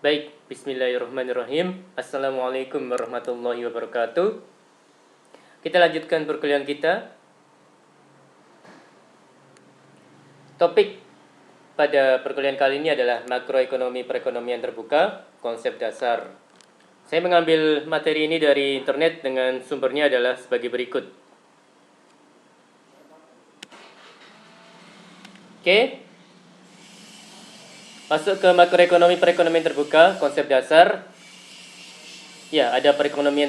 Baik, bismillahirrahmanirrahim. Assalamualaikum warahmatullahi wabarakatuh. Kita lanjutkan perkuliahan kita. Topik pada perkuliahan kali ini adalah makroekonomi perekonomian terbuka, konsep dasar. Saya mengambil materi ini dari internet dengan sumbernya adalah sebagai berikut. Oke. Masuk ke makroekonomi perekonomian terbuka, konsep dasar. Ya, ada perekonomian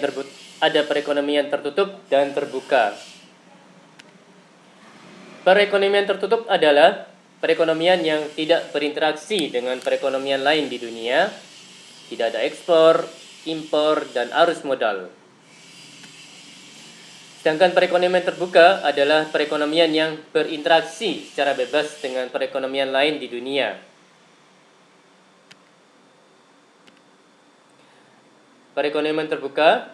tertutup dan terbuka. Perekonomian tertutup adalah perekonomian yang tidak berinteraksi dengan perekonomian lain di dunia, tidak ada ekspor, impor, dan arus modal. Sedangkan perekonomian terbuka adalah perekonomian yang berinteraksi secara bebas dengan perekonomian lain di dunia. Perekonomian terbuka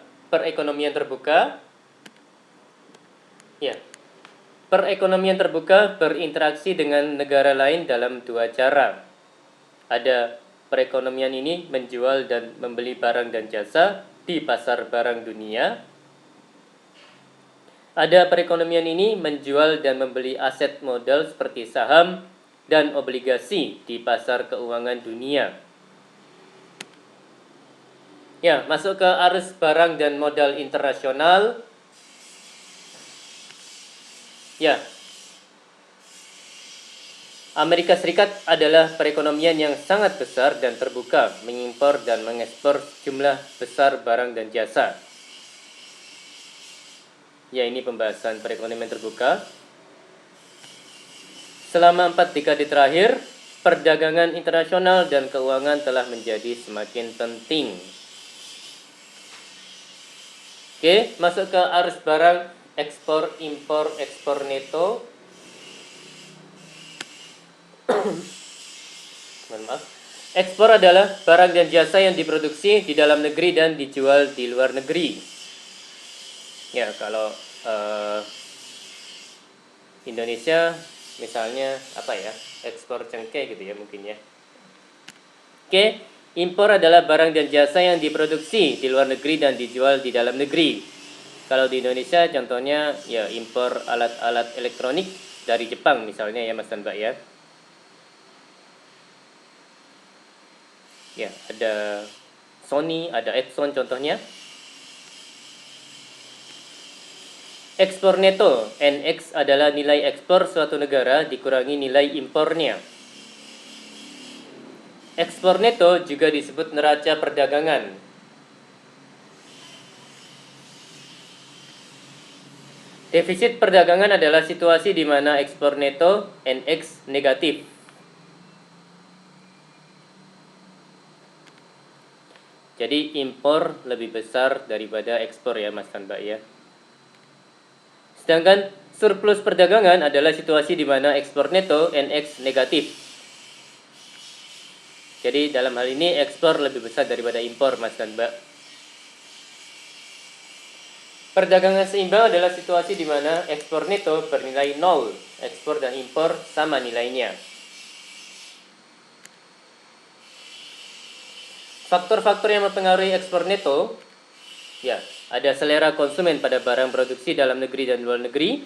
berinteraksi dengan negara lain dalam dua cara. Ada perekonomian ini menjual dan membeli barang dan jasa di pasar barang dunia. Ada perekonomian ini menjual dan membeli aset modal seperti saham dan obligasi di pasar keuangan dunia. Ya, masuk ke arus barang dan modal internasional. Ya, Amerika Serikat adalah perekonomian yang sangat besar dan terbuka, mengimpor dan mengekspor jumlah besar barang dan jasa. Ya, ini pembahasan perekonomian terbuka. Selama 4 dekade terakhir, perdagangan internasional dan keuangan telah menjadi semakin penting. Oke, masuk ke arus barang, ekspor, impor, ekspor neto. Ekspor adalah barang dan jasa yang diproduksi di dalam negeri dan dijual di luar negeri. Ya, kalau Indonesia misalnya apa ya, ekspor cengkeh gitu ya mungkin ya. Oke, impor adalah barang dan jasa yang diproduksi di luar negeri dan dijual di dalam negeri. Kalau di Indonesia contohnya ya impor alat-alat elektronik dari Jepang misalnya ya Mas dan Mbak ya. Ya, ada Sony, ada Epson contohnya. Ekspor neto, NX adalah nilai ekspor suatu negara dikurangi nilai impornya. Ekspor neto juga disebut neraca perdagangan. Defisit perdagangan adalah situasi di mana ekspor neto NX negatif. Jadi impor lebih besar daripada ekspor ya Mas dan Mbak ya. Sedangkan surplus perdagangan adalah situasi di mana ekspor neto NX negatif. Jadi dalam hal ini ekspor lebih besar daripada impor Mas dan Mbak. Perdagangan seimbang adalah situasi di mana ekspor neto bernilai 0, ekspor dan impor sama nilainya. Faktor-faktor yang mempengaruhi ekspor neto, ya, ada selera konsumen pada barang produksi dalam negeri dan luar negeri,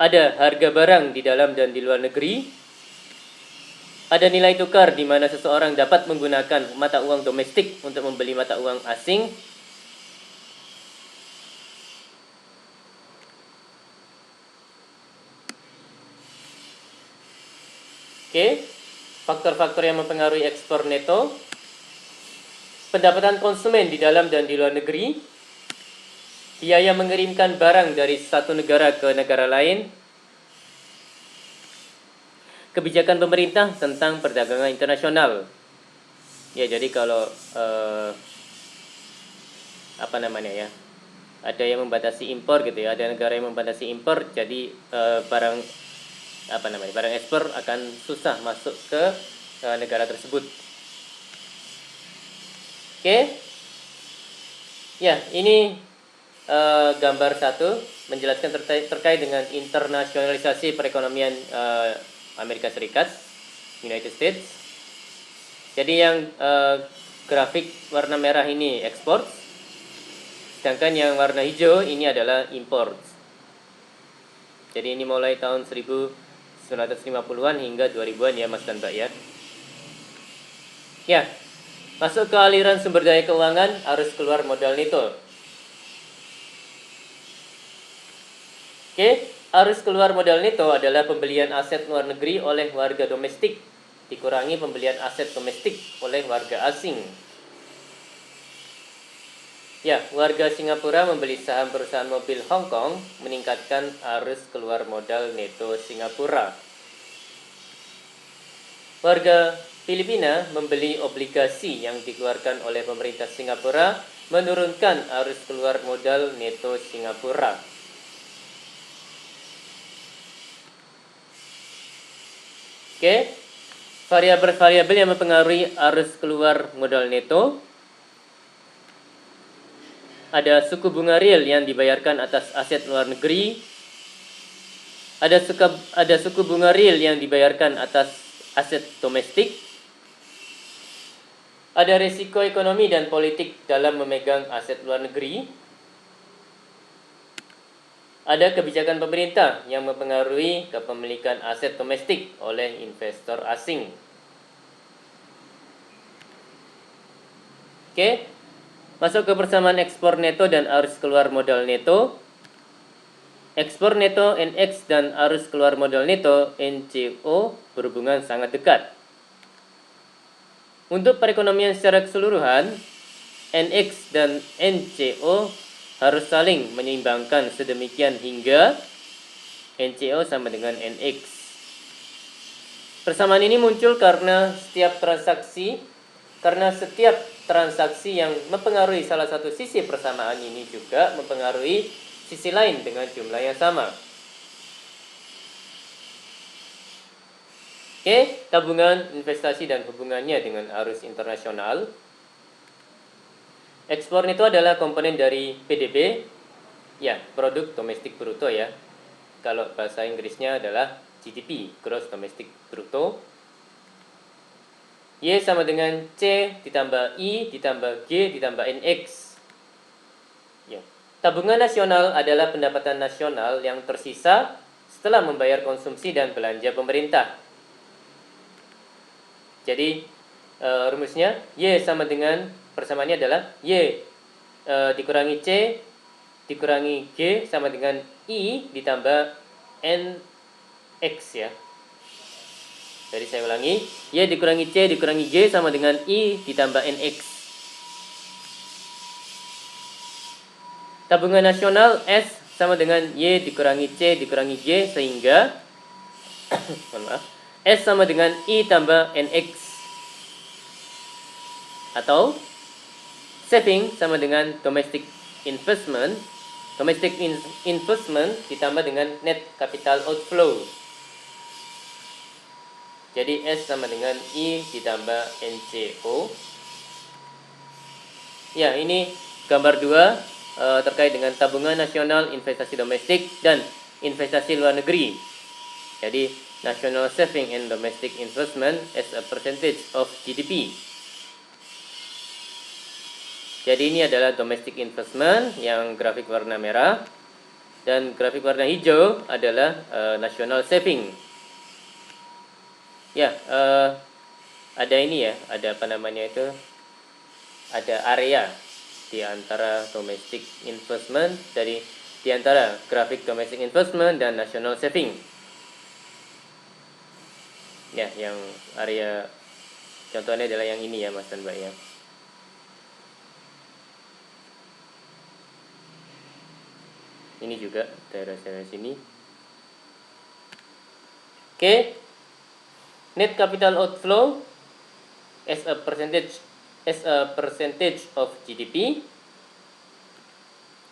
ada harga barang di dalam dan di luar negeri, ada nilai tukar di mana seseorang dapat menggunakan mata uang domestik untuk membeli mata uang asing. Oke, faktor-faktor yang mempengaruhi ekspor neto, pendapatan konsumen di dalam dan di luar negeri, biaya mengirimkan barang dari satu negara ke negara lain, kebijakan pemerintah tentang perdagangan internasional. Ya, jadi kalau ada yang membatasi impor gitu ya, ada negara yang membatasi impor, jadi barang ekspor akan susah masuk ke negara tersebut. Oke. Ya, ini gambar 1 menjelaskan terkait dengan internasionalisasi perekonomian Amerika Serikat, United States. Jadi yang grafik warna merah ini ekspor, sedangkan yang warna hijau ini adalah import. Jadi ini mulai tahun 1950-an hingga 2000-an ya Mas dan Mbak ya. Ya, masuk ke aliran sumber daya keuangan, arus keluar modal neto. Oke, arus keluar modal neto adalah pembelian aset luar negeri oleh warga domestik dikurangi pembelian aset domestik oleh warga asing. Ya, warga Singapura membeli saham perusahaan mobil Hong Kong meningkatkan arus keluar modal neto Singapura. Warga Filipina membeli obligasi yang dikeluarkan oleh pemerintah Singapura menurunkan arus keluar modal neto Singapura. Oke, variabel-variabel yang mempengaruhi arus keluar modal neto. Ada suku bunga real yang dibayarkan atas aset luar negeri. Ada suku bunga real yang dibayarkan atas aset domestik. Ada risiko ekonomi dan politik dalam memegang aset luar negeri. Ada kebijakan pemerintah yang mempengaruhi kepemilikan aset domestik oleh investor asing. Oke, masuk ke persamaan ekspor neto dan arus keluar modal neto. Ekspor neto NX dan arus keluar modal neto NCO berhubungan sangat dekat. Untuk perekonomian secara keseluruhan, NX dan NCO harus saling menyeimbangkan sedemikian hingga NCO sama dengan NX. Persamaan ini muncul karena setiap transaksi yang mempengaruhi salah satu sisi persamaan ini juga mempengaruhi sisi lain dengan jumlah yang sama. Oke, tabungan, investasi, dan hubungannya dengan arus internasional. Ekspor itu adalah komponen dari PDB, ya, produk domestik bruto ya. Kalau bahasa Inggrisnya adalah GDP, Gross Domestic Bruto. Y sama dengan C ditambah I ditambah G ditambah NX. Ya. Tabungan nasional adalah pendapatan nasional yang tersisa setelah membayar konsumsi dan belanja pemerintah. Jadi rumusnya Y sama dengan, persamaannya adalah Y dikurangi C dikurangi G sama dengan I ditambah NX ya. Jadi saya ulangi, Y dikurangi C dikurangi G sama dengan I ditambah NX. Tabungan nasional S sama dengan Y dikurangi C dikurangi G sehingga S sama dengan I tambah NX. Atau saving sama dengan domestic investment. Domestic investment ditambah dengan net capital outflow. Jadi S sama dengan I ditambah NCO. Ya, ini gambar 2 terkait dengan tabungan nasional, investasi domestik, dan investasi luar negeri. Jadi, national saving and domestic investment as a percentage of GDP. Jadi ini adalah domestic investment yang grafik warna merah, dan grafik warna hijau adalah national saving. Ya, ada ini ya, ada apa namanya itu, ada area di antara domestic investment, di antara grafik domestic investment dan national saving. Ya, yang area contohnya adalah yang ini ya Mas dan Mbak ya. Ini juga daerah-daerah sini. Oke. Net capital outflow as a percentage of GDP.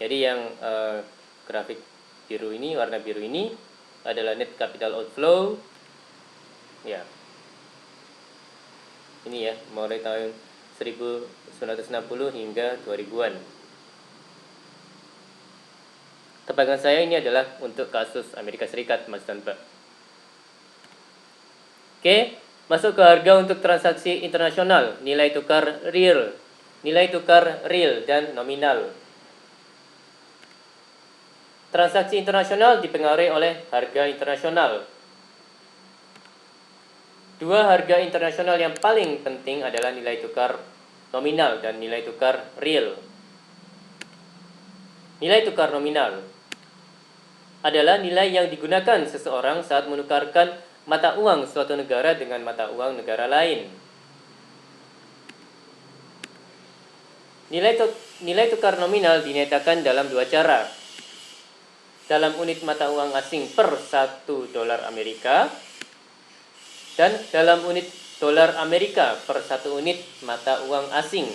Jadi yang grafik biru ini, warna biru ini adalah net capital outflow. Ya. Ini ya, mulai tahun 1960 hingga 2000-an. Tebakan saya ini adalah untuk kasus Amerika Serikat, Mas dan Mbak. Oke, Masuk ke harga untuk transaksi internasional, nilai tukar real dan nominal. Transaksi internasional dipengaruhi oleh harga internasional. Dua harga internasional yang paling penting adalah nilai tukar nominal dan nilai tukar real. Nilai tukar nominal adalah nilai yang digunakan seseorang saat menukarkan mata uang suatu negara dengan mata uang negara lain. Nilai tukar nominal dinyatakan dalam dua cara. Dalam unit mata uang asing per 1 dolar Amerika dan dalam unit dolar Amerika per 1 unit mata uang asing.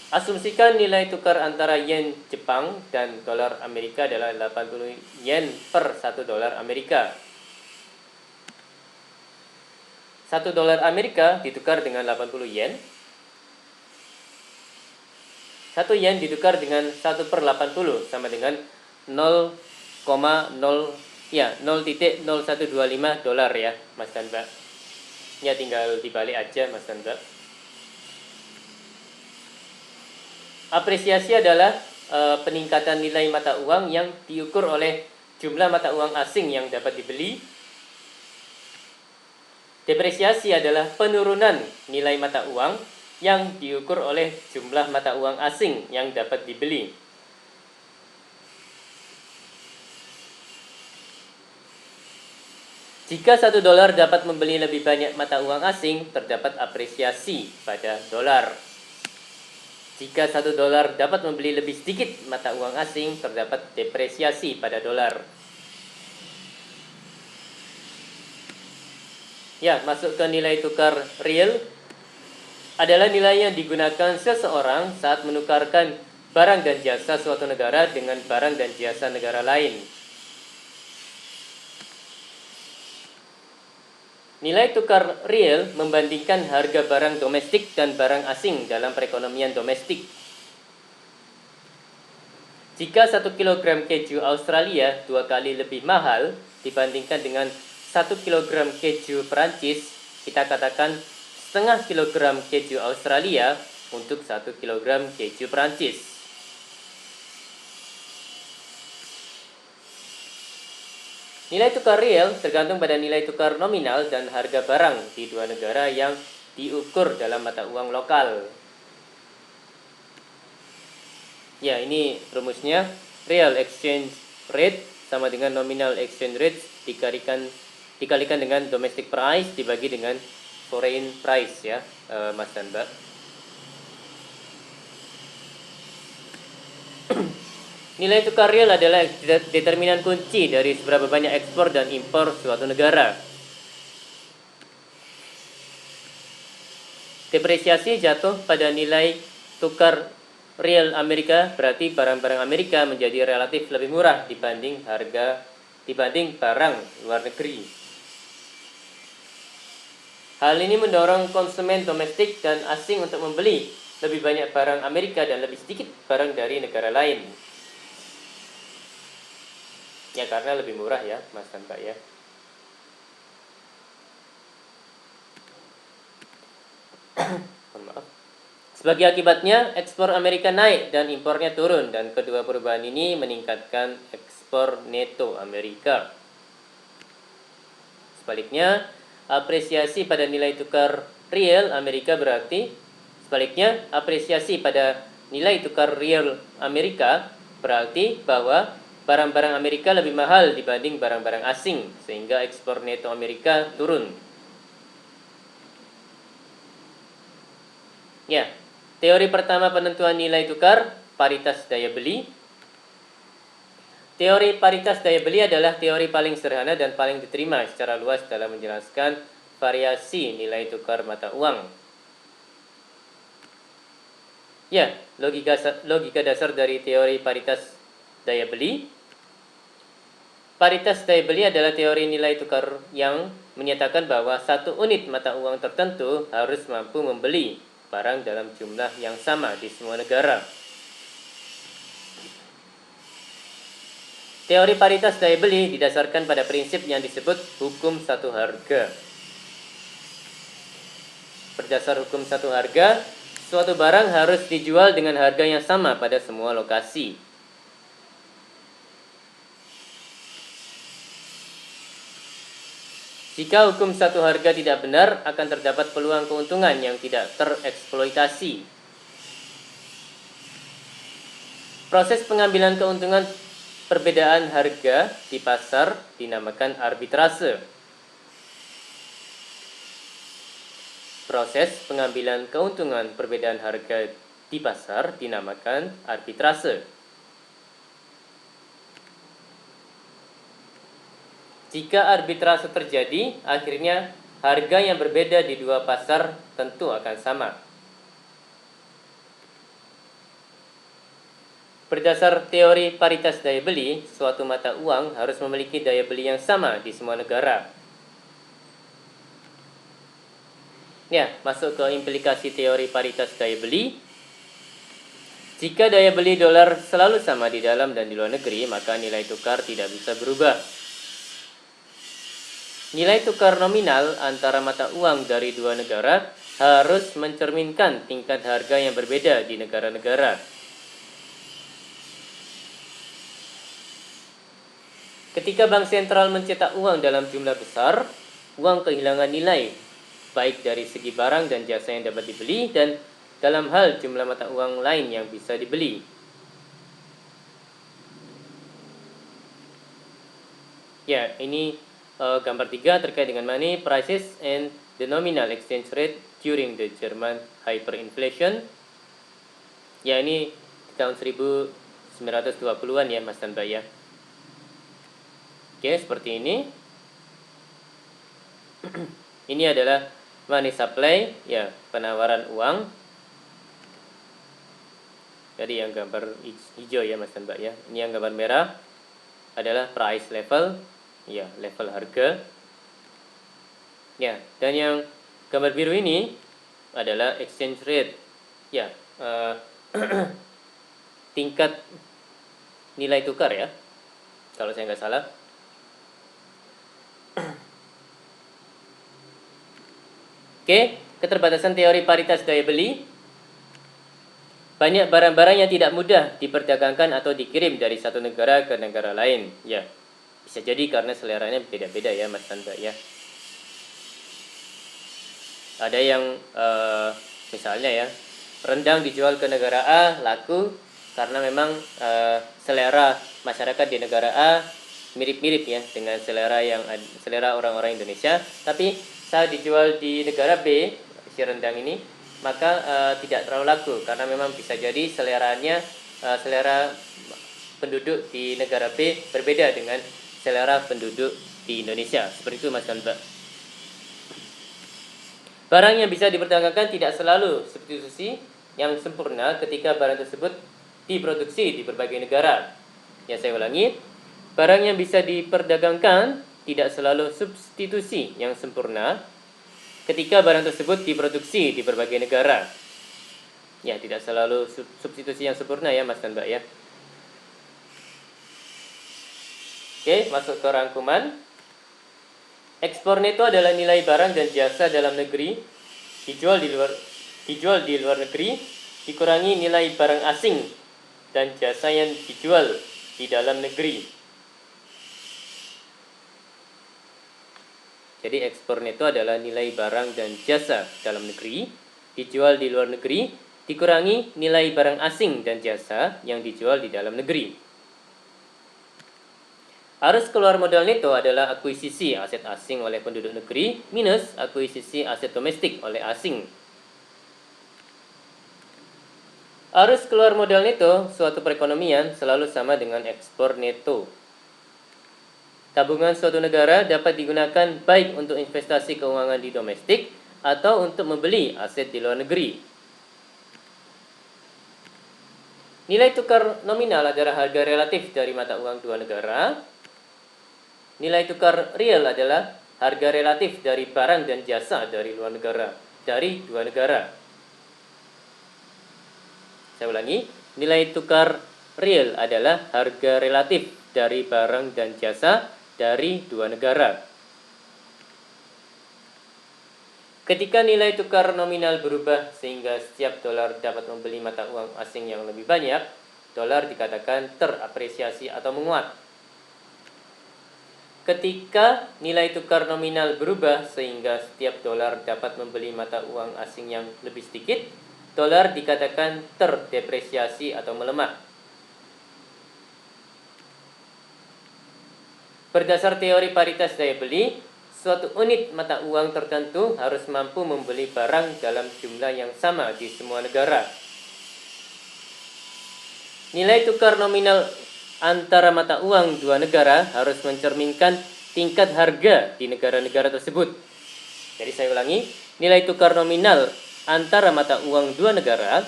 Asumsikan nilai tukar antara yen Jepang dan dolar Amerika adalah 80 yen per 1 dolar Amerika. 1 dolar Amerika ditukar dengan 80 yen. 1 yen ditukar dengan 1 per 80 sama dengan 0,0125 dolar ya, Mas dan Mbak. Ya, tinggal dibalik aja, Mas dan Mbak. Apresiasi adalah peningkatan nilai mata uang yang diukur oleh jumlah mata uang asing yang dapat dibeli. Depresiasi adalah penurunan nilai mata uang yang diukur oleh jumlah mata uang asing yang dapat dibeli. Jika 1 dolar dapat membeli lebih banyak mata uang asing, terdapat apresiasi pada dolar. Jika 1 dolar dapat membeli lebih sedikit mata uang asing, terdapat depresiasi pada dolar. Ya, masuk ke nilai tukar real adalah nilai yang digunakan seseorang saat menukarkan barang dan jasa suatu negara dengan barang dan jasa negara lain. Nilai tukar real membandingkan harga barang domestik dan barang asing dalam perekonomian domestik. Jika 1 kg keju Australia 2 kali lebih mahal dibandingkan dengan 1 kg keju Perancis, kita katakan setengah kilogram keju Australia untuk 1 kg keju Perancis. Nilai tukar real tergantung pada nilai tukar nominal dan harga barang di dua negara yang diukur dalam mata uang lokal. Ya, ini rumusnya. Real exchange rate sama dengan nominal exchange rate dikalikan dengan domestic price dibagi dengan foreign price ya, Mas dan Mbak. Nilai tukar real adalah determinan kunci dari seberapa banyak ekspor dan impor suatu negara. Depresiasi jatuh pada nilai tukar real Amerika, berarti barang-barang Amerika menjadi relatif lebih murah dibanding barang luar negeri. Hal ini mendorong konsumen domestik dan asing untuk membeli lebih banyak barang Amerika dan lebih sedikit barang dari negara lain. Ya, karena lebih murah ya, Mas dan Mbak ya. Maaf. Sebagai akibatnya, ekspor Amerika naik dan impornya turun, dan kedua perubahan ini meningkatkan ekspor neto Amerika. Sebaliknya, apresiasi pada nilai tukar real Amerika berarti bahwa barang-barang Amerika lebih mahal dibanding barang-barang asing, sehingga ekspor neto Amerika turun. Ya, teori pertama penentuan nilai tukar, paritas daya beli. Teori paritas daya beli adalah teori paling sederhana dan paling diterima secara luas dalam menjelaskan variasi nilai tukar mata uang. Ya, logika dasar dari teori paritas daya beli. Paritas daya beli adalah teori nilai tukar yang menyatakan bahwa satu unit mata uang tertentu harus mampu membeli barang dalam jumlah yang sama di semua negara. Teori paritas daya beli didasarkan pada prinsip yang disebut hukum satu harga. Berdasar hukum satu harga, suatu barang harus dijual dengan harga yang sama pada semua lokasi. Jika hukum satu harga tidak benar, akan terdapat peluang keuntungan yang tidak tereksploitasi. Proses pengambilan keuntungan perbedaan harga di pasar dinamakan arbitrase. Proses pengambilan keuntungan perbedaan harga di pasar dinamakan arbitrase. Jika arbitrase terjadi, akhirnya harga yang berbeda di dua pasar tentu akan sama. Berdasar teori paritas daya beli, suatu mata uang harus memiliki daya beli yang sama di semua negara. Ya, masuk ke implikasi teori paritas daya beli. Jika daya beli dolar selalu sama di dalam dan di luar negeri, maka nilai tukar tidak bisa berubah. Nilai tukar nominal antara mata uang dari dua negara harus mencerminkan tingkat harga yang berbeda di negara-negara. Ketika bank sentral mencetak uang dalam jumlah besar, uang kehilangan nilai, baik dari segi barang dan jasa yang dapat dibeli dan dalam hal jumlah mata uang lain yang bisa dibeli. Ya, ini gambar 3 terkait dengan money prices and the nominal exchange rate during the German hyperinflation. Ya, ini tahun 1920-an ya Mas dan Mbak ya. Oke, seperti ini. Ini adalah money supply, ya, penawaran uang. Jadi yang gambar hijau ya Mas dan Mbak ya. Ini yang gambar merah adalah price level, ya, level harga. Ya, dan yang gambar biru ini adalah exchange rate, ya, tingkat nilai tukar ya, kalau saya nggak salah. Oke, keterbatasan teori paritas daya beli. Banyak barang-barang yang tidak mudah diperdagangkan atau dikirim dari satu negara ke negara lain. Ya, bisa jadi karena seleranya beda-beda ya Mas dan Mbak ya. Ada yang misalnya ya, rendang dijual ke negara A laku karena memang selera masyarakat di negara A mirip-mirip ya dengan selera orang-orang Indonesia, tapi saat dijual di negara B si rendang ini maka tidak terlalu laku karena memang bisa jadi seleranya selera penduduk di negara B berbeda dengan selera penduduk di Indonesia. Seperti itu Mas dan Mbak. Barang yang bisa diperdagangkan tidak selalu substitusi yang sempurna ketika barang tersebut diproduksi di berbagai negara. Ya, saya ulangi. Barang yang bisa diperdagangkan tidak selalu substitusi yang sempurna ketika barang tersebut diproduksi di berbagai negara. Ya, tidak selalu substitusi yang sempurna ya Mas dan Mbak ya. Oke, masuk ke rangkuman. Ekspor neto adalah nilai barang dan jasa dalam negeri dijual di luar negeri dikurangi nilai barang asing dan jasa yang dijual di dalam negeri. Jadi ekspor neto adalah nilai barang dan jasa dalam negeri dijual di luar negeri dikurangi nilai barang asing dan jasa yang dijual di dalam negeri. Arus keluar modal neto adalah akuisisi aset asing oleh penduduk negeri minus akuisisi aset domestik oleh asing. Arus keluar modal neto suatu perekonomian selalu sama dengan ekspor neto. Tabungan suatu negara dapat digunakan baik untuk investasi keuangan di domestik atau untuk membeli aset di luar negeri. Nilai tukar nominal adalah harga relatif dari mata uang dua negara. Nilai tukar real adalah harga relatif dari barang dan jasa dari dua negara. Saya ulangi, nilai tukar real adalah harga relatif dari barang dan jasa dari dua negara. Ketika nilai tukar nominal berubah sehingga setiap dolar dapat membeli mata uang asing yang lebih banyak, dolar dikatakan terapresiasi atau menguat. Ketika nilai tukar nominal berubah sehingga setiap dolar dapat membeli mata uang asing yang lebih sedikit, dolar dikatakan terdepresiasi atau melemah. Berdasar teori paritas daya beli, suatu unit mata uang tertentu harus mampu membeli barang dalam jumlah yang sama di semua negara. Nilai tukar nominal antara mata uang dua negara harus mencerminkan tingkat harga di negara-negara tersebut. Jadi saya ulangi, nilai tukar nominal antara mata uang dua negara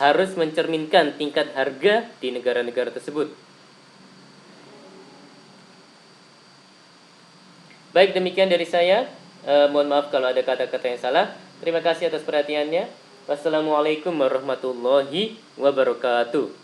harus mencerminkan tingkat harga di negara-negara tersebut. Baik, demikian dari saya. Mohon maaf kalau ada kata-kata yang salah. Terima kasih atas perhatiannya. Wassalamualaikum warahmatullahi wabarakatuh.